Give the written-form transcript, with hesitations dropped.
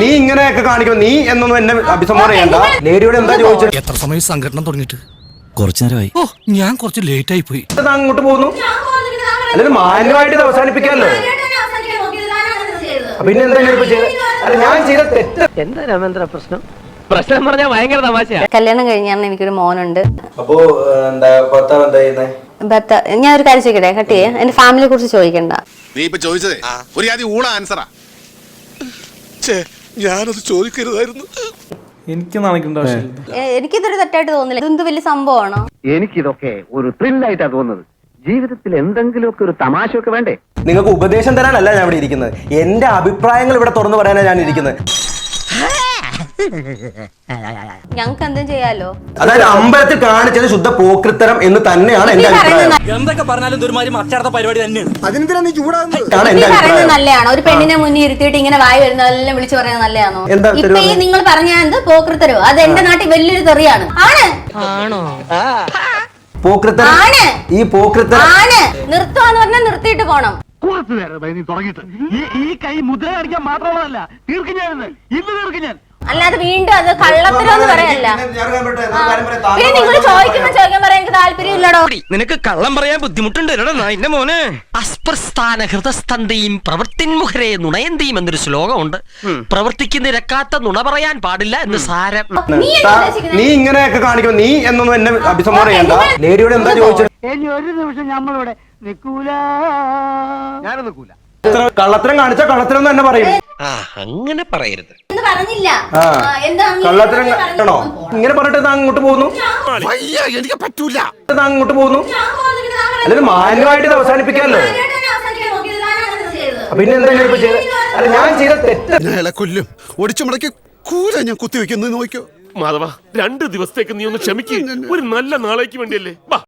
നീ ഇങ്ങനെയൊക്കെ കാണിക്കും, നീ എന്നൊന്നും എന്നെ അഭിസംബോധന ചെയ്യണ്ട. ലേഡിയോട് എന്താ ചോദിച്ചത്? എത്ര സമയം സംഘടന തുടങ്ങിയിട്ട്? കുറച്ചു നേരമായി. ഓ, ഞാൻ കുറച്ച് ലേറ്റ് ആയി പോയി. അങ്ങോട്ട് പോകുന്നു, അല്ലെങ്കിൽ മാന്യമായിട്ട് ഇത് അവസാനിപ്പിക്കാമല്ലോ. പിന്നെ എന്താ ഇപ്പൊ ചെയ്തത്? അല്ല, ഞാൻ ചെയ്ത തെറ്റ് എന്താ രാമേന്ദ്ര പ്രശ്നം? പ്രശ്നം പറഞ്ഞാൽ ഭയങ്കര തമാശയാ. കല്യാണം കഴിഞ്ഞാണ് എനിക്കൊരു മോനുണ്ട്. അപ്പോ ഭർത്താവ് എന്താ ചെയ്യുന്നത്? ഞാൻ ഒരു കാര്യം ചോദിക്കട്ടെ, കട്ട് ചെയ്യേ, എന്റെ ഫാമിലിയെ കുറിച്ച് ചോദിക്കണ്ട. നീ ഇപ്പൊ ചോദിച്ചതേ ഒരു ആദ്യം ഊള ആൻസറാ. ഞാനത് ചോദിക്കരുതായിരുന്നു. എനിക്കിതൊരു തെറ്റായിട്ട് തോന്നില്ല. ഇതെന്ത് വലിയ സംഭവമാണോ? എനിക്കിതൊക്കെ ഒരു ത്രില്ലായിട്ടാ തോന്നുന്നത്. ജീവിതത്തിൽ എന്തെങ്കിലുമൊക്കെ ഒരു തമാശയൊക്കെ വേണ്ടേ? നിങ്ങൾക്ക് ഉപദേശം തരാനല്ല ഞാൻ ഇവിടെ ഇരിക്കുന്നത്, എന്റെ അഭിപ്രായങ്ങൾ ഇവിടെ തുറന്നു പറയാനാണ് ഞാൻ ഇരിക്കുന്നത്. ഞങ്ങൾക്ക് എന്തും ചെയ്യാലോ. അതായത് അമ്പലത്തിൽ കാണിച്ചത് ശുദ്ധ പോക്രിത്തരം എന്ന് തന്നെയാണ് എന്റെ അഭിപ്രായം. എന്തൊക്കെ പറഞ്ഞാലും ഇതൊരുമാതിരി മറ്റടുത്ത പരിപാടി തന്നെയാണ്. നല്ലതാണോ ഒരു പെണ്ണിനെ മുന്നിൽ ഇരുത്തിയിട്ട് ഇങ്ങനെ വായി വരുന്നതെല്ലാം വിളിച്ചു പറയുന്നത് നല്ലതാണോ? എന്താ ഇപ്പൊ ഈ നിങ്ങൾ പറഞ്ഞ എന്ത് പോക്രിത്തരോ? അത് എന്റെ നാട്ടിൽ വലിയൊരു തെറിയാണ്. ആണോ? പോക്രിത്തരം ആണ്. ഈ പോക്രിത്തരം ആണ്. നിർത്തുവാന്ന് പറഞ്ഞാൽ നിർത്തിയിട്ട് പോണം. ഈ കൈ മുദ്ര കാണിക്കാൻ മാത്രമുള്ളതല്ല, തീർക്കും ഞാൻ ഇന്ന് തീർക്കും ഞാൻ. അല്ലാതെ വീണ്ടും അത് കള്ളത്തരമെന്ന് പറയല്ല. പിന്നെ നിങ്ങൾ ചോദിക്കാൻ പറയാൻ എനിക്ക് താല്പര്യമില്ലടോ. നിനക്ക് കള്ളം പറയാൻ ബുദ്ധിമുട്ടുണ്ട് എന്റെ മോനെ. അസ്പ്രസ്ഥാന ഹൃദസ്തന്തയും പ്രവൃത്തിൻമുഖരെ നുണയന്തിയും എന്നൊരു ശ്ലോകമുണ്ട്. പ്രവർത്തിക്ക് നിരക്കാത്ത നുണ പറയാൻ പാടില്ല എന്ന് സാരം. നീ ഇങ്ങനെയൊക്കെ കാണിക്കും, നീ എന്നൊന്നും എന്നെ അഭിസംബോധന ചെയ്യണ്ട. ലേഡിയോട് എന്താ ചോദിച്ചത്? ഒരു നിമിഷം നമ്മളിവിടെ നിൽക്കൂല. ഞാനും നിൽക്കൂല. കള്ളത്തരം കാണിച്ചാ കള്ളത്തരം തന്നെ പറയും. അങ്ങനെ പറയരുത്. കള്ളത്തരം ആണോ? ഇങ്ങനെ പറഞ്ഞിട്ട് അങ്ങോട്ട് പോകുന്നു, എനിക്ക് പറ്റൂല, അങ്ങോട്ട് പോകുന്നു. അല്ലെങ്കിൽ മാന്യമായിട്ട് ഇത് അവസാനിപ്പിക്കാമല്ലോ. പിന്നെ എന്താ ഇപ്പൊ ചെയ്തത്? അല്ല, ഞാൻ ചെയ്ത തെറ്റ്. കൊല്ലും ഒടിച്ചു മുടക്കി കൂല ഞാൻ കുത്തിവെക്കുന്നത് നോക്കിയോ. മാധവ, 2 ദിവസത്തേക്ക് നീ ഒന്ന് ക്ഷമിക്ക്. ഒരു നല്ല നാളേക്ക് വേണ്ടിയല്ലേ.